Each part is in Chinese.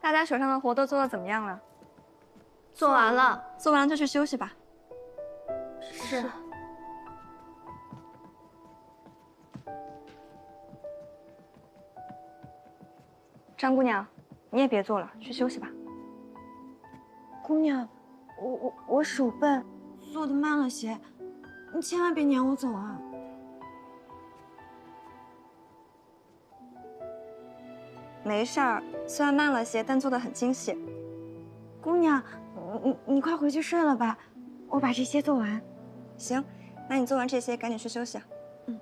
大家手上的活都做得怎么样了？做完了，做完了就去休息吧。是。张姑娘，你也别做了，去休息吧。姑娘，我手笨，做的慢了些，你千万别撵我走啊！没事儿，虽然慢了些，但做的很精细。姑娘，你快回去睡了吧，我把这些做完。行，那你做完这些，赶紧去休息。嗯。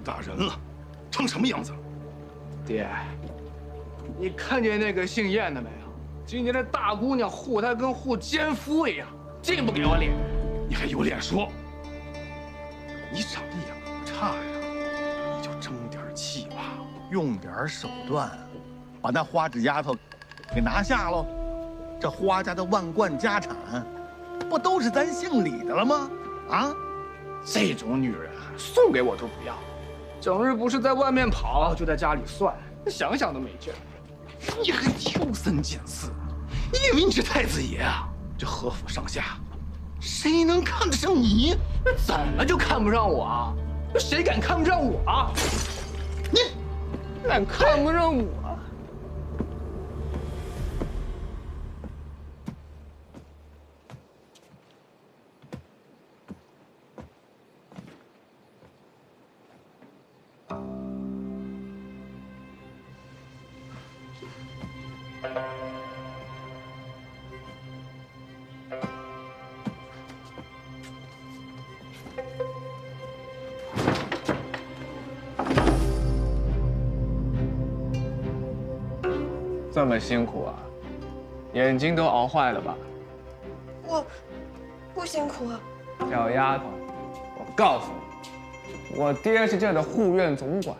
大人了，成什么样子了？爹，你看见那个姓燕的没有？今天的大姑娘护他跟护奸夫一样，净不给我脸。你还有脸说？你长得也不差呀，你就争点气吧，用点手段，把那花纸丫头给拿下喽。这花家的万贯家产，不都是咱姓李的了吗？啊，这种女人送给我都不要。整日不是在外面跑，就在家里算，想想都没劲儿。你还挑三拣四，你以为你是太子爷啊？这何府上下，谁能看得上你？那怎么就看不上我啊？谁敢看不上我啊？你敢看不上我？这么辛苦啊，眼睛都熬坏了吧？我不辛苦。小丫头，我告诉你，我爹是这的护院总管，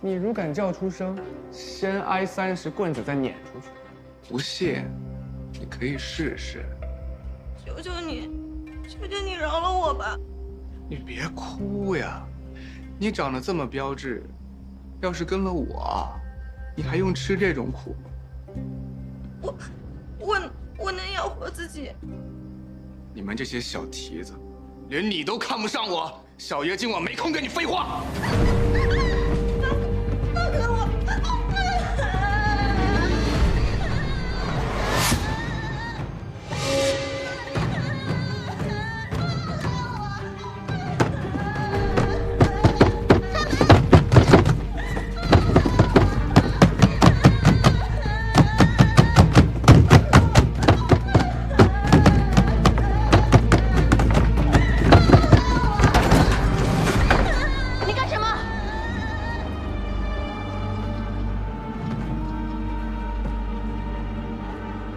你如敢叫出声，先挨30棍子，再撵出去。不信，你可以试试。求求你，求求你饶了我吧！你别哭呀，你长得这么标致，要是跟了我，你还用吃这种苦吗？我能养活自己。你们这些小蹄子，连你都看不上我，小爷今晚没空跟你废话。放开我！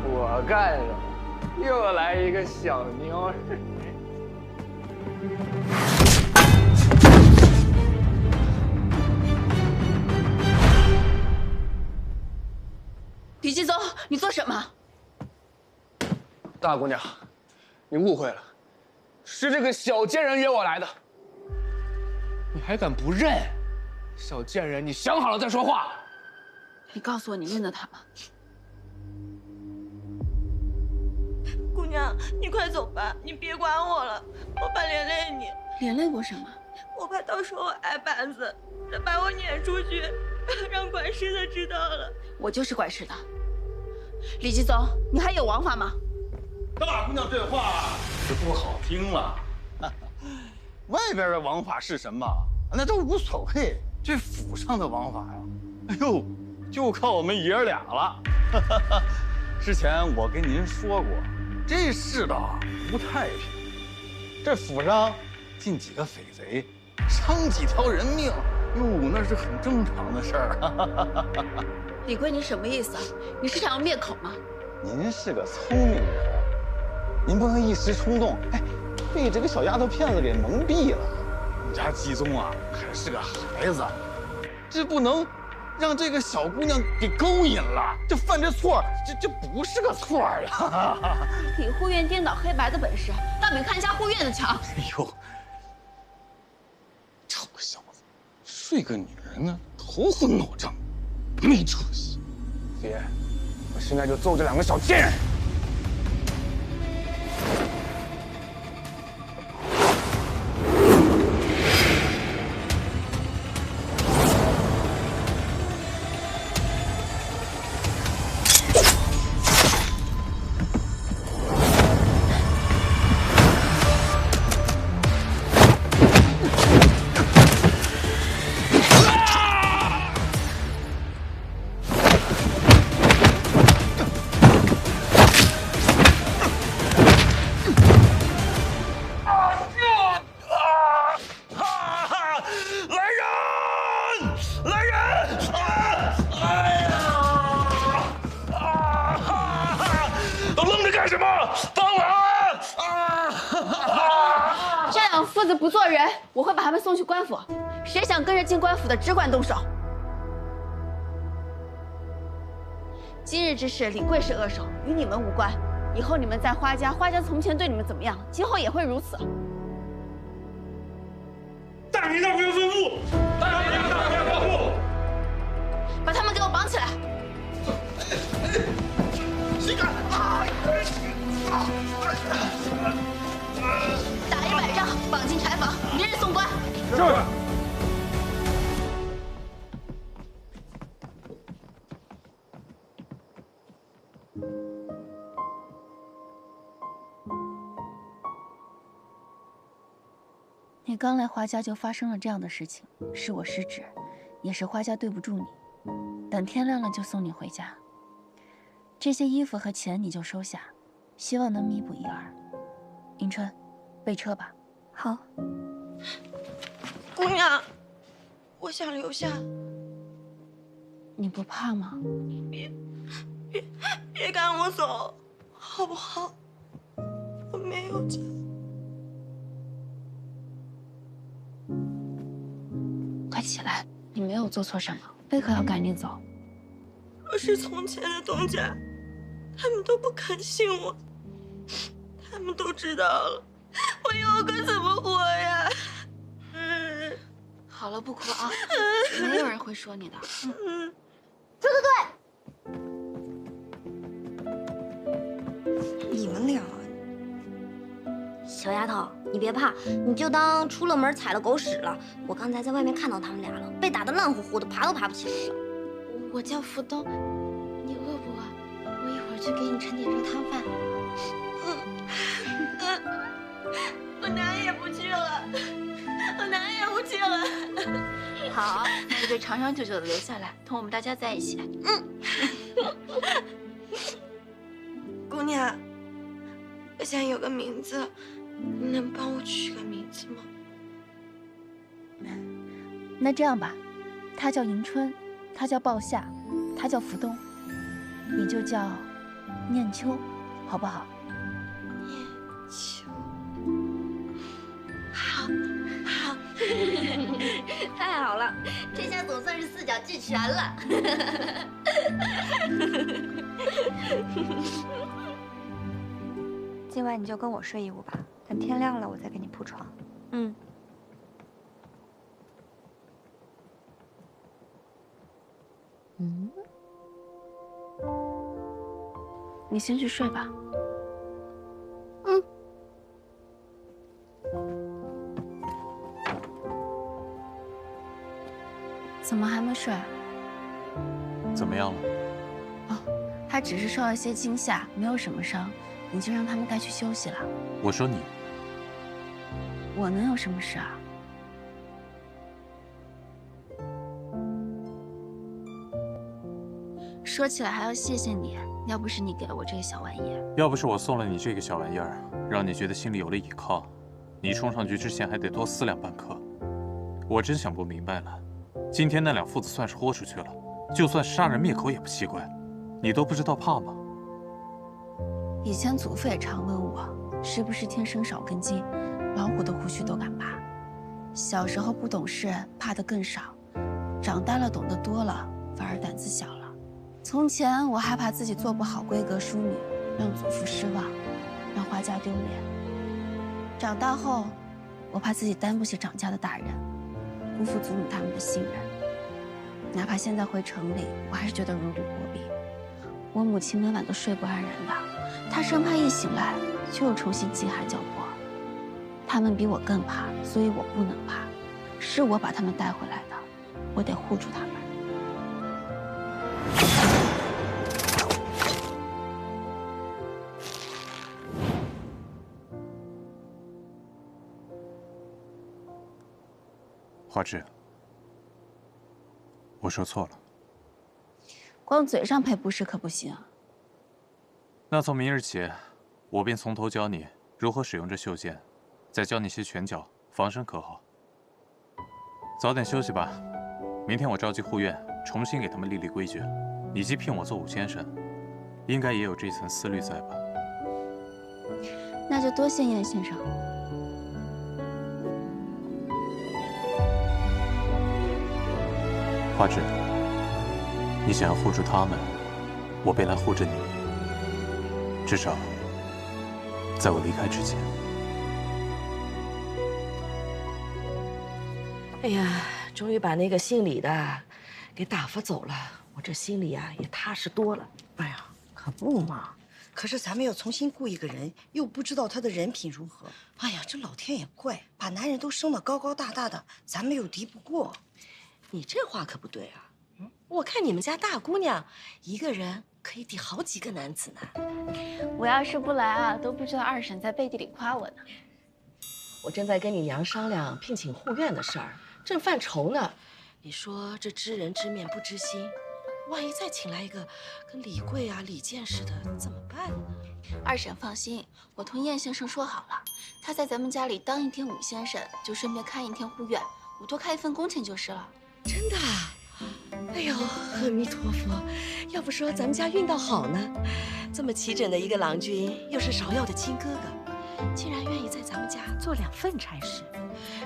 我干什么？又来一个小妞。李继宗，你做什么？大姑娘，你误会了，是这个小贱人约我来的。你还敢不认？小贱人，你想好了再说话。你告诉我你认得他吗？姑娘，你快走吧，你别管我了，我怕连累你。连累我什么？我怕到时候挨板子，再把我撵出去，让管事的知道了。我就是管事的。李继宗，你还有王法吗？大姑娘这话是不好听了。外边的王法是什么，那都无所谓。这府上的王法呀，哎呦，就靠我们爷儿俩了。之前我跟您说过，这世道不太平，这府上进几个匪贼，伤几条人命，哟，那是很正常的事儿。李贵，你什么意思啊？你是想要灭口吗？您是个聪明人，您不能一时冲动，哎，被这个小丫头片子给蒙蔽了。我们家继宗啊，还是个孩子，这不能让这个小姑娘给勾引了。这犯这错，这不是个错呀。李护院颠倒黑白的本事，倒比看家护院的强。哎呦，臭小子，睡个女人呢，头昏脑胀，没出息。爹，我现在就揍这两个小贱人！父子不做人，我会把他们送去官府。谁想跟着进官府的，只管动手。今日之事，李贵是恶手，与你们无关。以后你们在花家，花家从前对你们怎么样，今后也会如此。大名大不要吩咐，大名大不要吩咐，把他们给我绑起来。谁敢？打100仗，绑进柴房，明日送官。是。你刚来花家就发生了这样的事情，是我失职，也是花家对不住你。等天亮了就送你回家。这些衣服和钱你就收下，希望能弥补一二。迎春，备车吧。好。姑娘，我想留下。你不怕吗？别赶我走，好不好？我没有家。快起来！你没有做错什么，为何要赶你走？若是从前的东家，他们都不肯信我，他们都知道了，我以后可怎么活呀？好了，不哭啊，没有人会说你的。朱队队，你们俩，小丫头，你别怕，你就当出了门踩了狗屎了。我刚才在外面看到他们俩了，被打得烂乎乎的，爬都爬不起来了。我叫福东，你饿不饿？我一会儿去给你盛点热汤饭。我哪也不去了，我哪也不去了。好，那就对长长久久的留下来，同我们大家在一起。姑娘，我想有个名字，你能帮我取个名字吗？那这样吧，他叫迎春，他叫鲍夏，他叫福东，你就叫念秋，好不好？念秋。好，好。太好了，这下总算是4角俱全了。今晚你就跟我睡一屋吧，等天亮了我再给你铺床。嗯。你先去睡吧。怎么还没睡？怎么样了？他只是受了些惊吓，没有什么伤，已经让他们带去休息了。我说你，我能有什么事啊？说起来还要谢谢你，要不是你给了我这个小玩意儿，要不是我送了你这个小玩意儿，让你觉得心里有了依靠，你冲上去之前还得多思量半刻。我真想不明白了，今天那两父子算是豁出去了，就算杀人灭口也不奇怪，你都不知道怕吗？以前祖父也常问我，是不是天生少根筋，老虎的胡须都敢拔。小时候不懂事，怕的更少，长大了懂得多了，反而胆子小了。从前我害怕自己做不好闺阁淑女，让祖父失望，让花家丢脸。长大后，我怕自己担不起掌家的大任，辜负祖母他们的信任。哪怕现在回城里，我还是觉得如履薄冰。我母亲每晚都睡不安然的，她生怕一醒来就又重新饥寒交迫。他们比我更怕，所以我不能怕。是我把他们带回来的，我得护住他们。华志，我说错了。光嘴上赔不是可不行。那从明日起，我便从头教你如何使用这袖剑，再教你些拳脚防身，可好？早点休息吧，明天我召集护院，重新给他们立立规矩。你既聘我做武先生，应该也有这层思虑在吧？那就多谢燕先生。华志，你想要护住他们，我便来护着你。至少，在我离开之前。哎呀，终于把那个姓李的给打发走了，我这心里呀也踏实多了。哎呀，可不嘛！可是咱们要重新雇一个人，又不知道他的人品如何。哎呀，这老天也怪，把男人都生得高高大大的，咱们又敌不过。你这话可不对啊！我看你们家大姑娘一个人可以抵好几个男子呢。我要是不来啊，都不知道二婶在背地里夸我呢。我正在跟你娘商量聘请护院的事儿，正犯愁呢。你说这知人知面不知心，万一再请来一个跟李贵啊、李健似的，怎么办呢？二婶放心，我同燕先生说好了，他在咱们家里当一天武先生，就顺便看一天护院，我多开一份工钱就是了。真的啊？哎呦，阿弥陀佛！要不说咱们家运道好呢，这么齐整的一个郎君，又是芍药的亲哥哥，竟然愿意在咱们家做2份差事。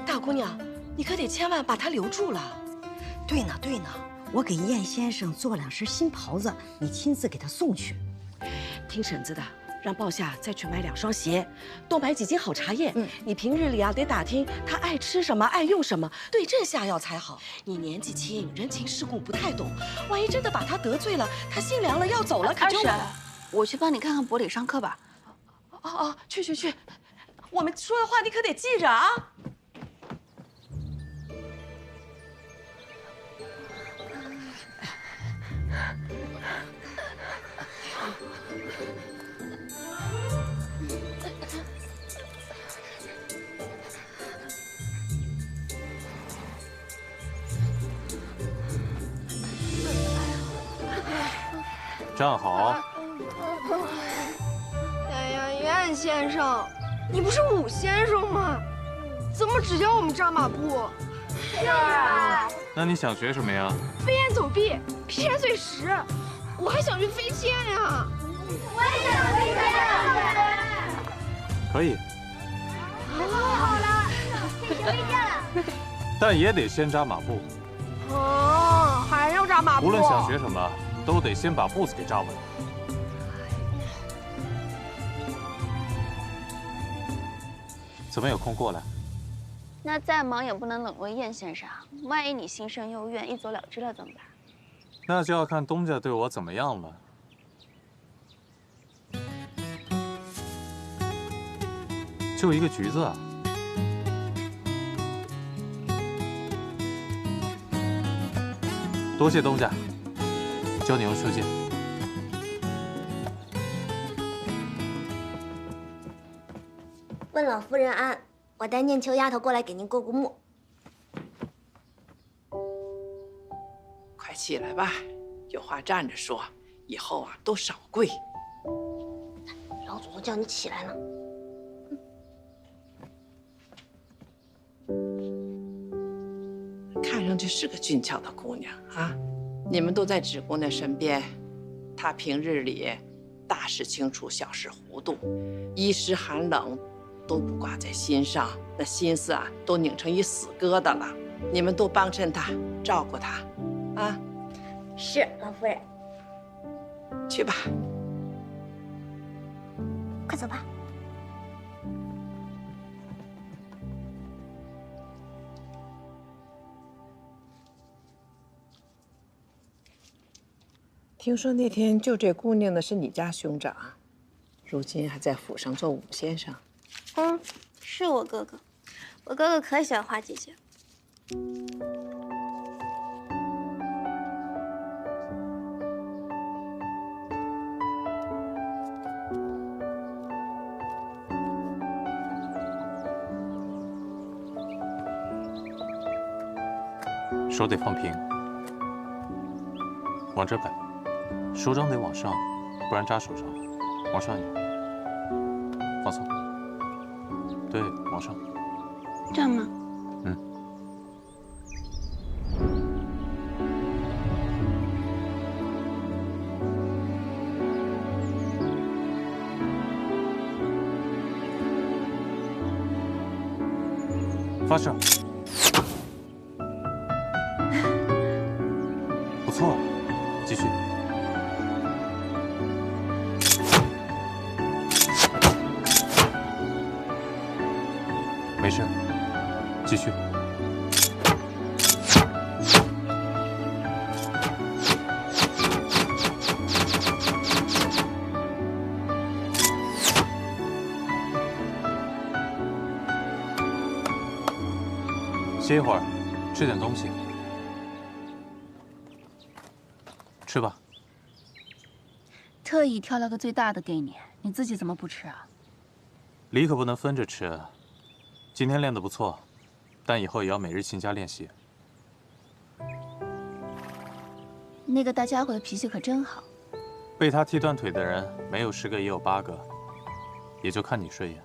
大姑娘，你可得千万把他留住了。对呢，对呢，我给燕先生做2身新袍子，你亲自给他送去。听婶子的，让鲍夏再去买2双鞋，多买几斤好茶叶。你平日里啊得打听他爱吃什么，爱用什么，对症下药才好。你年纪轻，人情世故不太懂，万一真的把他得罪了，他心凉了要走了，可就……二婶，我去帮你看看伯里上课吧。哦，去，我们说的话你可得记着啊。站好。哎呀，苑先生，你不是武先生吗？怎么只教我们扎马步？是啊。那你想学什么呀？飞檐走壁、劈山碎石，我还想学飞剑呀。我也想飞剑。可以。好了，可以学飞剑了。但也得先扎马步。哦，还要扎马步。无论想学什么，都得先把步子给扎稳。怎么有空过来？那再忙也不能冷落燕先生，万一你心生幽怨，一走了之了怎么办？那就要看东家对我怎么样了。就一个橘子啊？多谢东家。教你用袖剑。问老夫人安，我带念秋丫头过来给您过过目。快起来吧，有话站着说，以后啊都少跪。老祖宗叫你起来呢。看上去是个俊俏的姑娘啊，你们都在芷姑娘身边，她平日里大事清楚，小事糊涂，衣食寒冷都不挂在心上，那心思啊都拧成一死疙瘩了。你们多帮衬她，照顾她，啊。是，老夫人。去吧，快走吧。听说那天救这姑娘的是你家兄长，如今还在府上做武先生。嗯，是我哥哥，我哥哥可喜欢花姐姐。手得放平，往这摆，手掌得往上，不然扎手上。往上一点，放松。对，往上。这样吗？嗯。发射。不错，继续。没事，继续。歇一会儿，吃点东西。吃吧。特意挑了个最大的给你，你自己怎么不吃啊？梨可不能分着吃。今天练得不错，但以后也要每日勤加练习。那个大家伙的脾气可真好。被他踢断腿的人，没有10个也有8个，也就看你顺眼。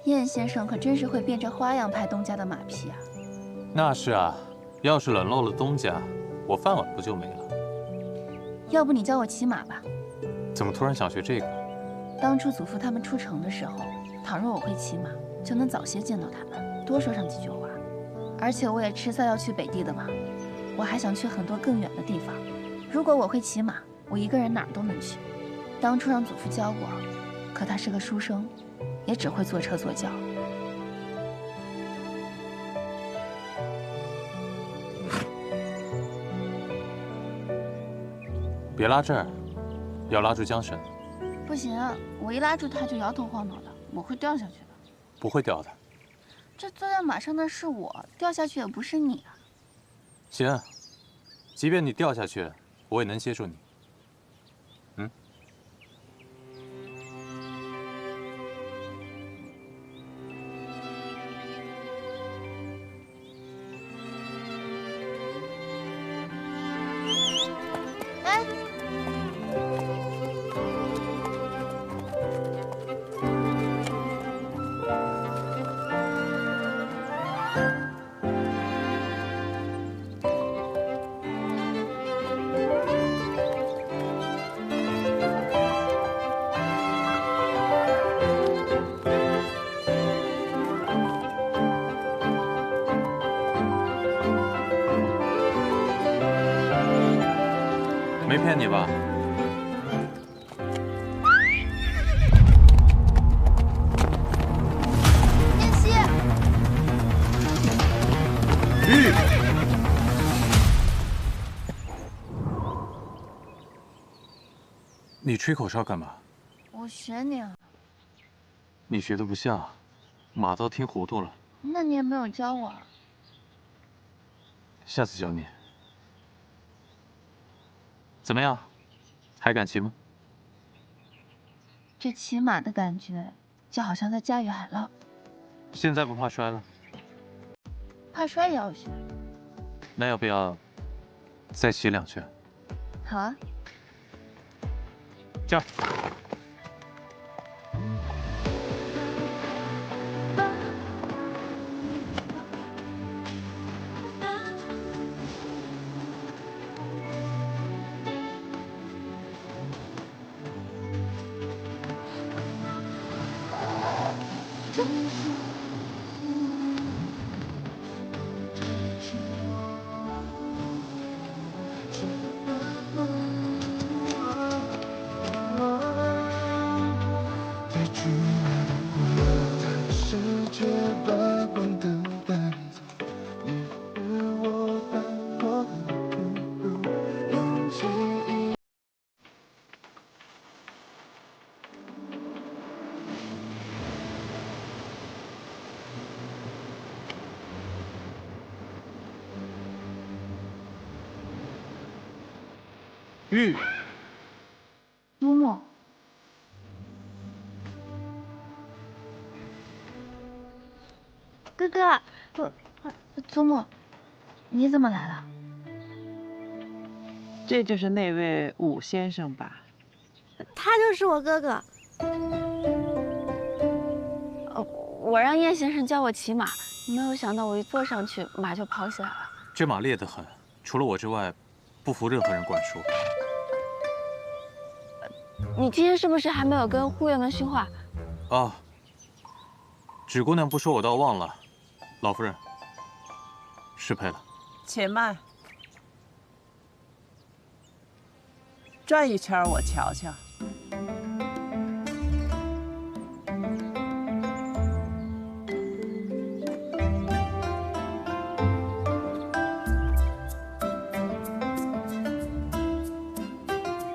燕先生可真是会变着花样拍东家的马屁啊！那是啊，要是冷落了东家，我饭碗不就没了？要不你教我骑马吧？怎么突然想学这个？当初祖父他们出城的时候，倘若我会骑马，就能早些见到他们，多说上几句话。而且我也迟早要去北地的嘛，我还想去很多更远的地方。如果我会骑马，我一个人哪儿都能去。当初让祖父教我，可他是个书生，也只会坐车坐轿。别拉这儿，要拉住缰绳。不行，我一拉住他就摇头晃脑的，我会掉下去的。不会掉的。这坐在马上的是我，掉下去也不是你啊。行，即便你掉下去，我也能接住你。嗯。哎。没骗你吧？燕西，你吹口哨干嘛？我学你啊。你学的不像，马都听糊涂了。那你也没有教我。下次教你。怎么样，还敢骑吗？这骑马的感觉，就好像在驾驭海浪。现在不怕摔了？怕摔也要学。那要不要再骑2圈？好啊。这儿。玉，祖母，哥哥，祖母，你怎么来了？这就是那位武先生吧？他就是我哥哥。我让叶先生教我骑马，没有想到我一坐上去，马就跑起来了。这马烈得很，除了我之外，不服任何人管束。你今天是不是还没有跟护院们训话？哦，芷姑娘不说我倒忘了，老夫人，失陪了。且慢，转一圈我瞧瞧。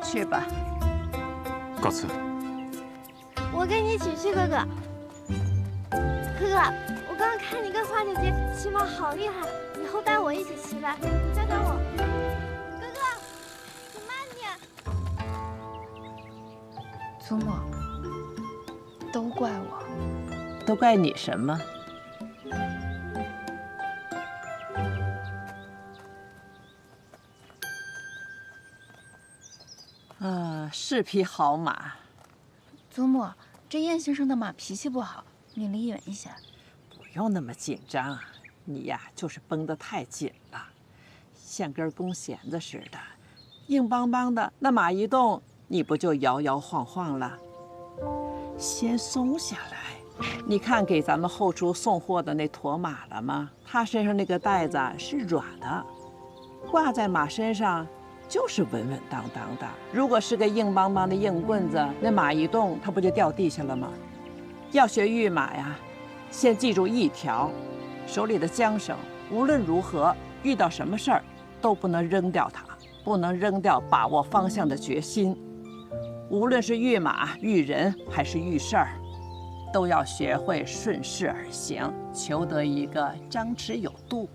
去吧。告辞。我跟你一起去，哥哥。哥哥，我刚刚看你跟花姐姐骑马好厉害，以后带我一起骑呗，你教教我。哥哥，你慢点。祖母，都怪我。都怪你什么？是匹好马。祖母，这燕先生的马脾气不好，你离远一些。不用那么紧张，你呀就是绷得太紧了，像根弓弦子似的，硬邦邦的。那马一动，你不就摇摇晃晃了？先松下来。你看给咱们后厨送货的那驼马了吗？它身上那个带子是软的，挂在马身上就是稳稳当当的。如果是个硬邦邦的硬棍子，那马一动，它不就掉地下了吗？要学御马呀，先记住一条，手里的缰绳，无论如何遇到什么事儿都不能扔掉它，不能扔掉把握方向的决心。无论是御马、御人还是御事儿，都要学会顺势而行，求得一个张弛有度。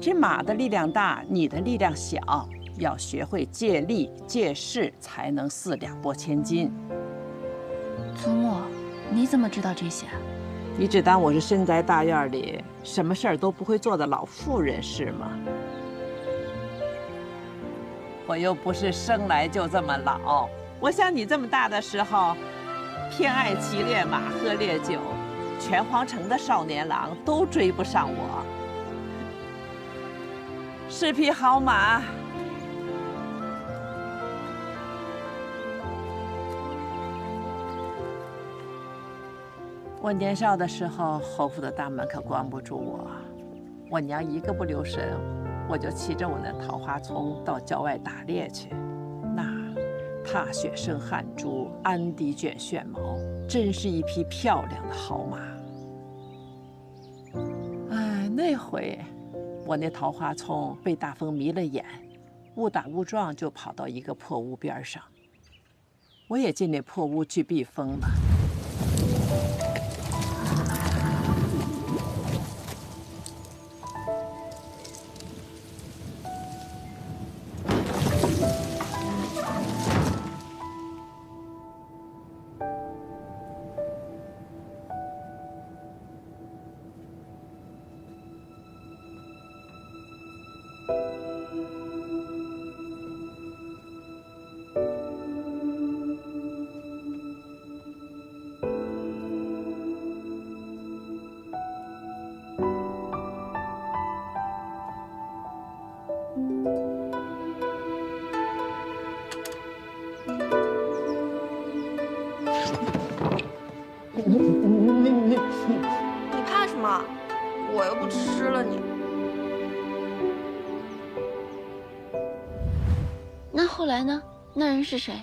这马的力量大，你的力量小，要学会借力借势，才能4两拨千斤。祖母，你怎么知道这些？你只当我是深宅大院里什么事儿都不会做的老妇人是吗？我又不是生来就这么老，我像你这么大的时候，偏爱骑烈马喝烈酒，全皇城的少年郎都追不上我。是匹好马。我年少的时候，侯府的大门可关不住我。我娘一个不留神，我就骑着我那桃花葱到郊外打猎去。那踏雪生汗珠，鞍笛卷旋毛，真是一匹漂亮的好马。哎，那回我那桃花葱被大风迷了眼，误打误撞就跑到一个破屋边上。我也进那破屋去避风了。吃了你。那后来呢？那人是谁？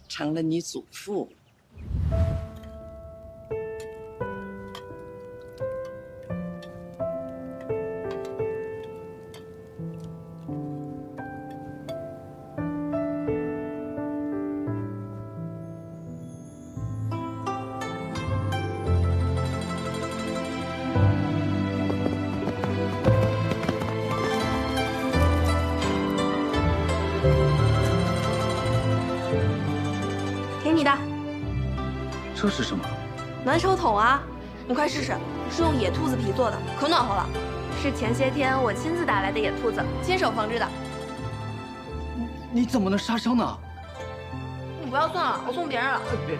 成了你祖父。给你的这是什么？暖手桶啊，你快试试，是用野兔子皮做的，可暖和了。是前些天我亲自打来的野兔子，亲手缝制的。你怎么能杀生呢？你不要算了，我送别人了。别，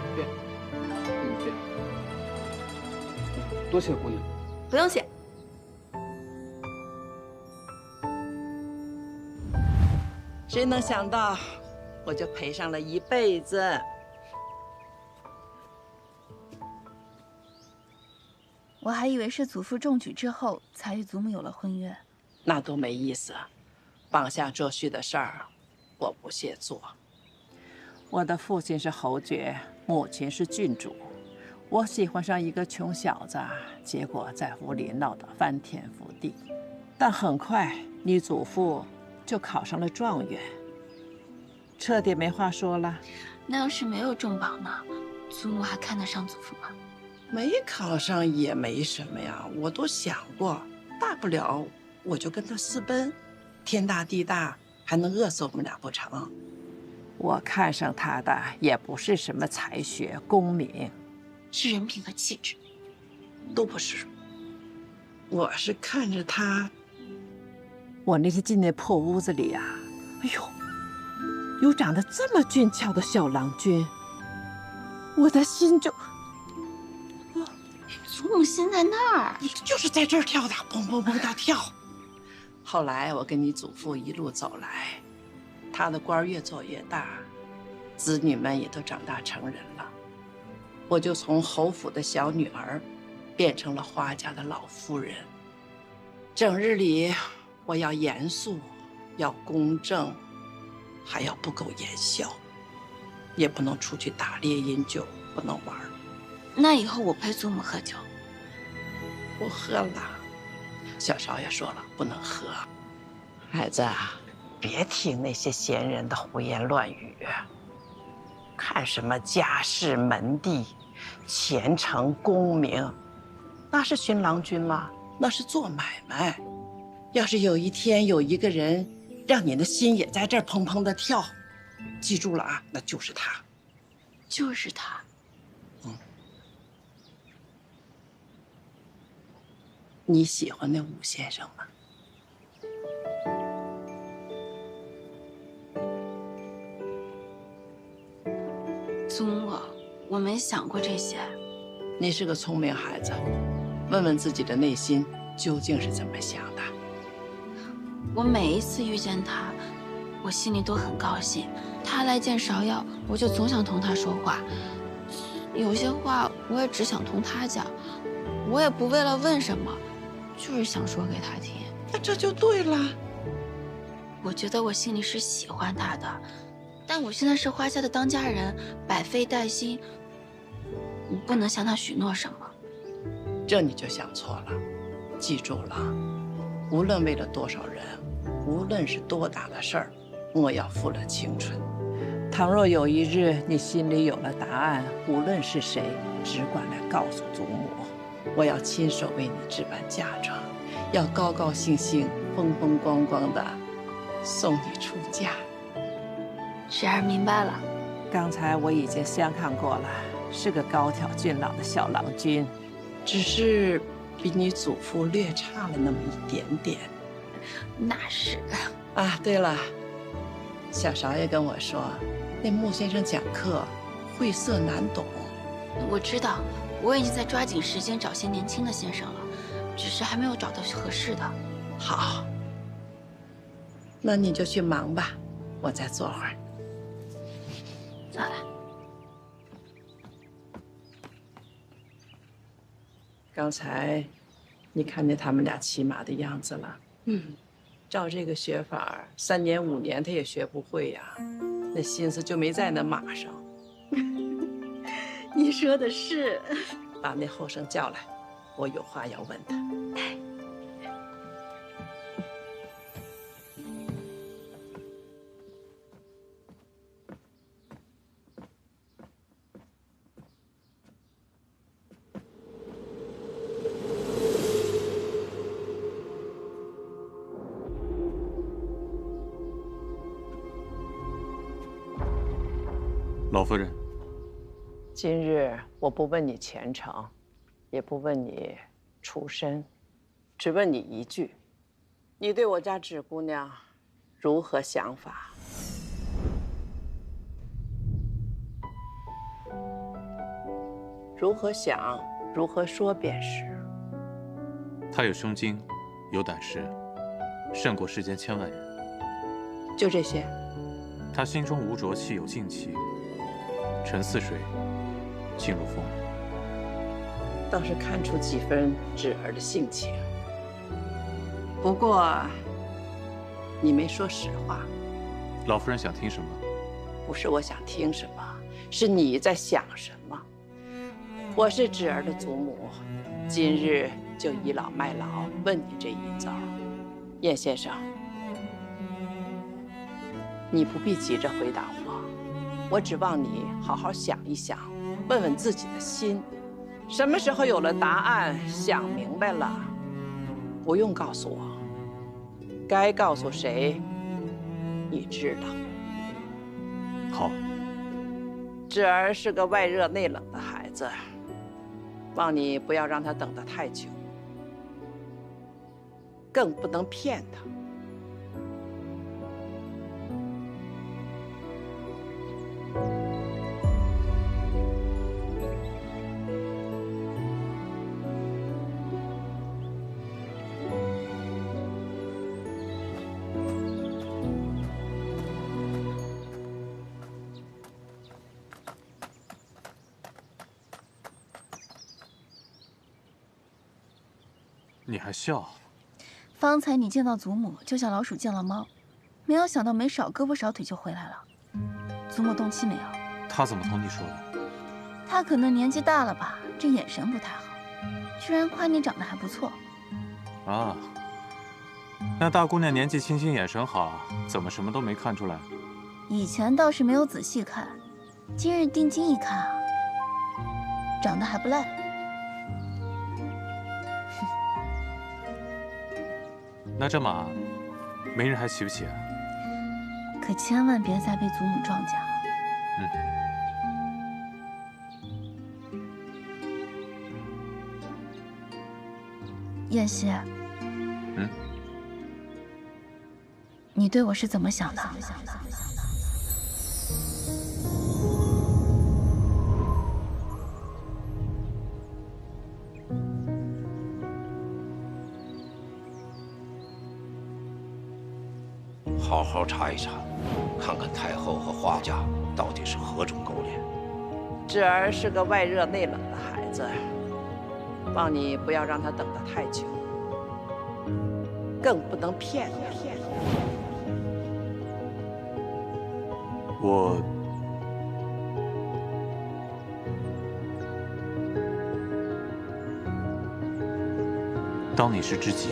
多谢姑娘。不用谢。谁能想到，我就陪上了一辈子。我还以为是祖父中举之后才与祖母有了婚约，那都没意思。绑下周旭的事儿，我不屑做。我的父亲是侯爵，母亲是郡主。我喜欢上一个穷小子，结果在屋里闹得翻天覆地。但很快，你祖父就考上了状元，彻底没话说了。那要是没有中榜呢？祖母还看得上祖父吗？没考上也没什么呀，我都想过，大不了我就跟他私奔，天大地大，还能饿死我们俩不成？我看上他的也不是什么才学、功名，是人品和气质，都不是。我是看着他，我那天进那破屋子里啊，哎呦，有长得这么俊俏的小郎君，我的心就。祖母心在那儿，你就是在这儿跳的，砰砰砰的跳。后来我跟你祖父一路走来，他的官越做越大，子女们也都长大成人了，我就从侯府的小女儿，变成了花家的老夫人。整日里我要严肃，要公正，还要不苟言笑，也不能出去打猎饮酒，不能玩。那以后我陪祖母喝酒。不喝了，小少爷说了不能喝。孩子啊，别听那些闲人的胡言乱语，看什么家世门第、前程功名，那是寻郎君吗？那是做买卖。要是有一天有一个人让你的心也在这儿砰砰的跳，记住了啊，那就是他，就是他。你喜欢那武先生吗？祖母，我没想过这些。你是个聪明孩子，问问自己的内心究竟是怎么想的。我每一次遇见他，我心里都很高兴。他来见芍药，我就总想同他说话。有些话我也只想同他讲，我也不为了问什么。就是想说给他听，那这就对了。我觉得我心里是喜欢他的，但我现在是花家的当家人，百废待兴，我不能向他许诺什么。这你就想错了，记住了，无论为了多少人，无论是多大的事儿，莫要负了青春。倘若有一日你心里有了答案，无论是谁，只管来告诉祖母。我要亲手为你置办嫁妆，要高高兴兴、风风光光的送你出嫁。雪儿明白了，刚才我已经相看过了，是个高挑俊朗的小郎君，只是比你祖父略差了那么一点点。那是。啊，对了，小少爷跟我说，那穆先生讲课晦涩难懂。我知道。我已经在抓紧时间找些年轻的先生了，只是还没有找到合适的。好，那你就去忙吧，我再坐会儿。坐来。刚才你看见他们俩骑马的样子了？照这个学法，3年5年他也学不会呀，那心思就没在那马上。你说的是。把那后生叫来，我有话要问他。老夫人，今日我不问你前程，也不问你出身，只问你一句：你对我家芷姑娘如何想法？如何想，如何说便是。她有胸襟，有胆识，胜过世间千万人。就这些。她心中无浊气，有静气。沉似水，静如风。倒是看出几分芷儿的性情。不过，你没说实话。老夫人想听什么？不是我想听什么，是你在想什么。我是芷儿的祖母，今日就倚老卖老，问你这一遭。晏先生，你不必急着回答我指望你好好想一想，问问自己的心，什么时候有了答案，想明白了，不用告诉我，该告诉谁，你知道。好。芷儿是个外热内冷的孩子，望你不要让她等得太久，更不能骗她。你还笑？方才你见到祖母，就像老鼠见了猫，没有想到没少胳膊少腿就回来了。祖母动气没有？她怎么同你说的？她可能年纪大了吧，这眼神不太好，居然夸你长得还不错。啊，那大姑娘年纪轻轻，眼神好，怎么什么都没看出来？以前倒是没有仔细看，今日定睛一看啊，长得还不赖。那这马，明日还骑不骑啊？可千万别再被祖母撞见了。燕西，你对我是怎么想的？好好查一查，看看太后和华家到底是何种勾连。芷儿是个外热内冷的孩子，望你不要让她等得太久，更不能骗她。我当你是知己。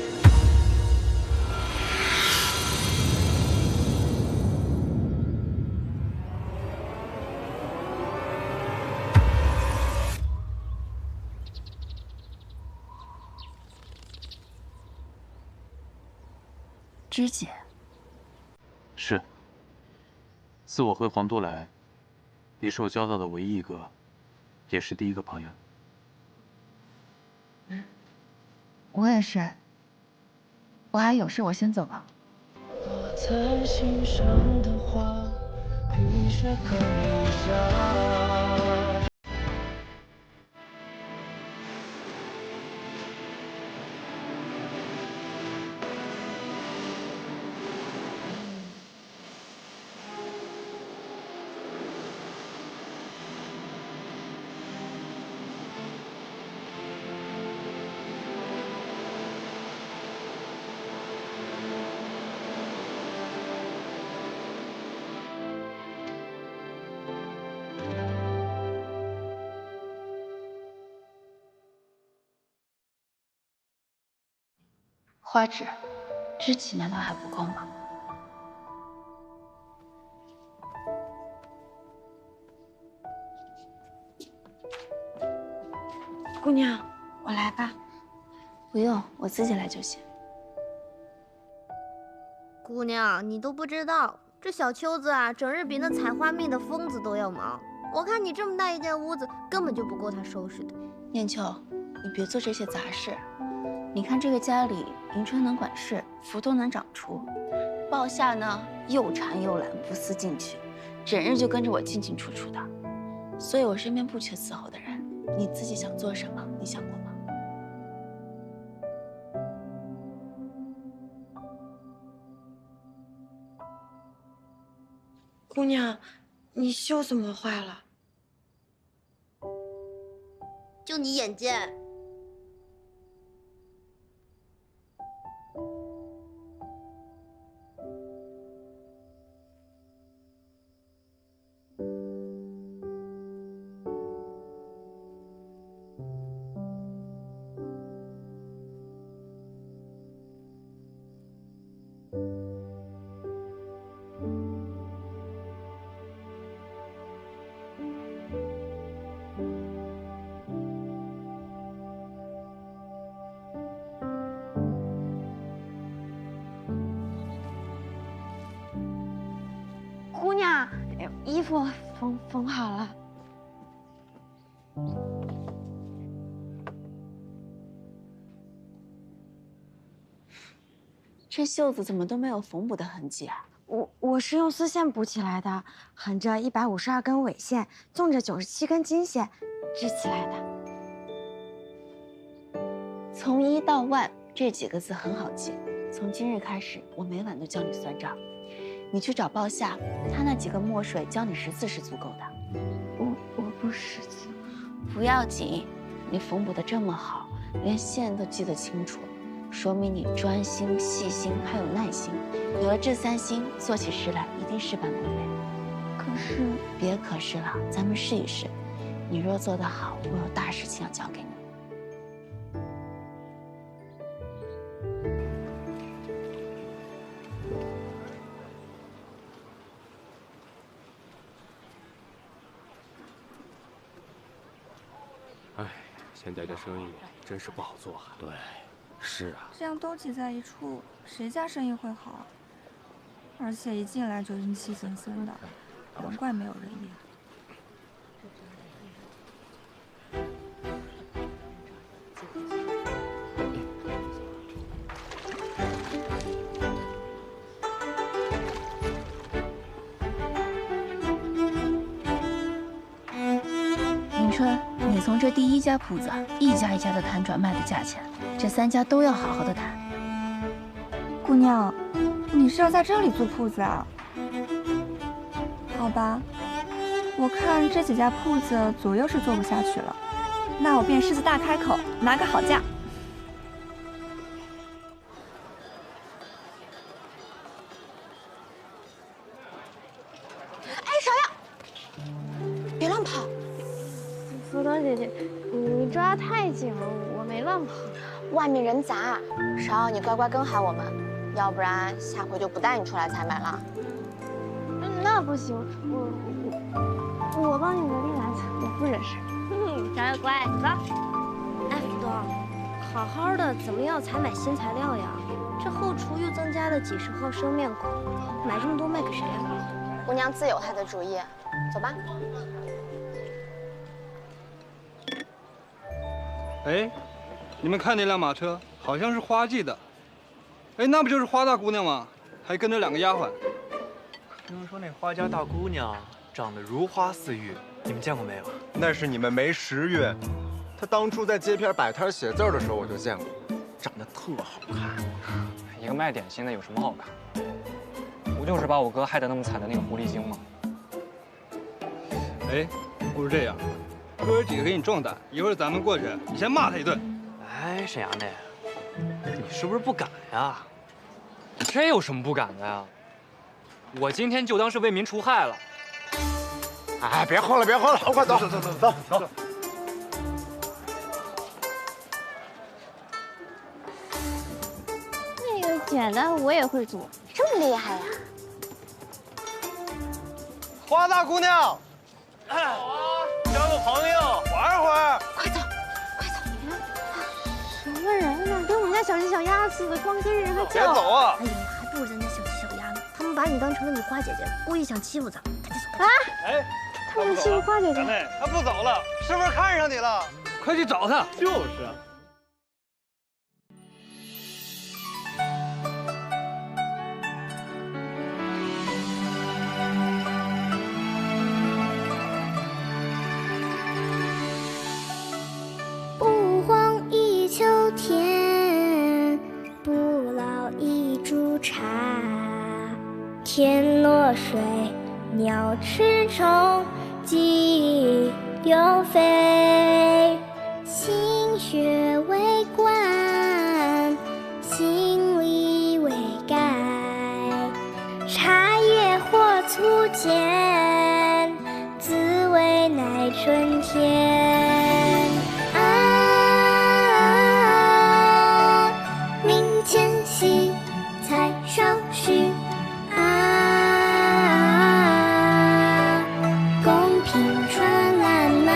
知己是。自我回皇都来，你是我交到的唯一一个，也是第一个朋友。我也是。我还有事，我先走了。落在心上的花，雨雪可以下。花纸，知己难道还不够吗？姑娘，我来吧。不用，我自己来就行。姑娘，你都不知道，这小秋子啊，整日比那采花蜜的疯子都要忙。我看你这么大一间屋子，根本就不够他收拾的。念秋，你别做这些杂事。你看这个家里，迎春能管事，福多能长出，鲍夏呢又馋又懒，不思进取，整日就跟着我进进出出的。所以我身边不缺伺候的人。你自己想做什么？你想过吗？姑娘，你袖怎么坏了？就你眼尖。姑娘，衣服缝好了。这袖子怎么都没有缝补的痕迹啊？我是用丝线补起来的，横着152根纬线，纵着97根经线织起来的。从1到万这几个字很好记，从今日开始，我每晚都教你算账。你去找鲍夏，他那几个墨水教你识字是足够的。我不识字。不要紧，你缝补的这么好，连线都记得清楚，说明你专心、细心还有耐心。有了这3心，做起事来一定事半功倍。可是，别可是了，咱们试一试。你若做得好，我有大事情要交给你。哎，现在这生意真是不好做啊。对，是啊。这样都挤在一处，谁家生意会好啊？而且一进来就阴气森森的，难怪没有人烟。迎春，你从这第1家铺子一家一家的谈转卖的价钱，这3家都要好好的谈。姑娘，你是要在这里租铺子啊？好吧，我看这几家铺子左右是做不下去了，那我便狮子大开口，拿个好价。哎，芍药，别乱跑！福多姐姐，你抓得太紧了，我没乱跑。外面人杂，芍药，你乖乖跟好我们，要不然下回就不带你出来采买了。那不行，我帮你磨地篮子，我不惹事。芍药乖，走。哎，福多，好好的怎么要采买新材料呀？这后厨又增加了几10号生面孔，买这么多卖给谁呀？姑娘自有她的主意，走吧。哎，你们看那辆马车，好像是花季的。哎，那不就是花大姑娘吗？还跟着2个丫鬟。听说那花家大姑娘长得如花似玉，你们见过没有？那是你们没识月。她当初在街边摆摊写字的时候，我就见过，长得特好看。一个卖点心的有什么好看？不就是把我哥害得那么惨的那个狐狸精吗？哎，不是这样，哥儿几个给你壮胆，一会儿咱们过去，你先骂他一顿。哎，沈衙内，你是不是不敢呀？这有什么不敢的呀？我今天就当是为民除害了。哎，别慌了，别慌了，快走，走。简单我也会做，这么厉害呀？花大姑娘，好啊，交个朋友，玩会儿。快走，快走！什么人呢？跟我们家小鸡小鸭似的，光跟人还叫。别走啊！哎呀，还不如咱家小鸡小鸭呢。他们把你当成了你花姐姐，故意想欺负咱。赶紧走！啊！哎，他们欺负花姐姐。妹，他不走了，是不是看上你了？快去找他。就是。不荒一秋天，不老一株茶。天落水，鸟吃虫，鸡流飞。心学为观，心理为改。茶叶或粗浅，滋味乃春天。啊，明前夕，菜少许。啊，公平传烂漫。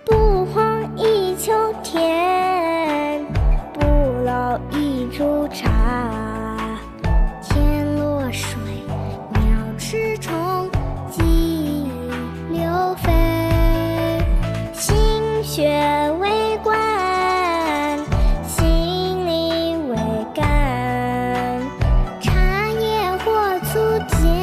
不荒一秋天，不老一株茶。天落水，鸟吃虫，鸡流飞。心学为观，心理为感。茶叶或粗浅。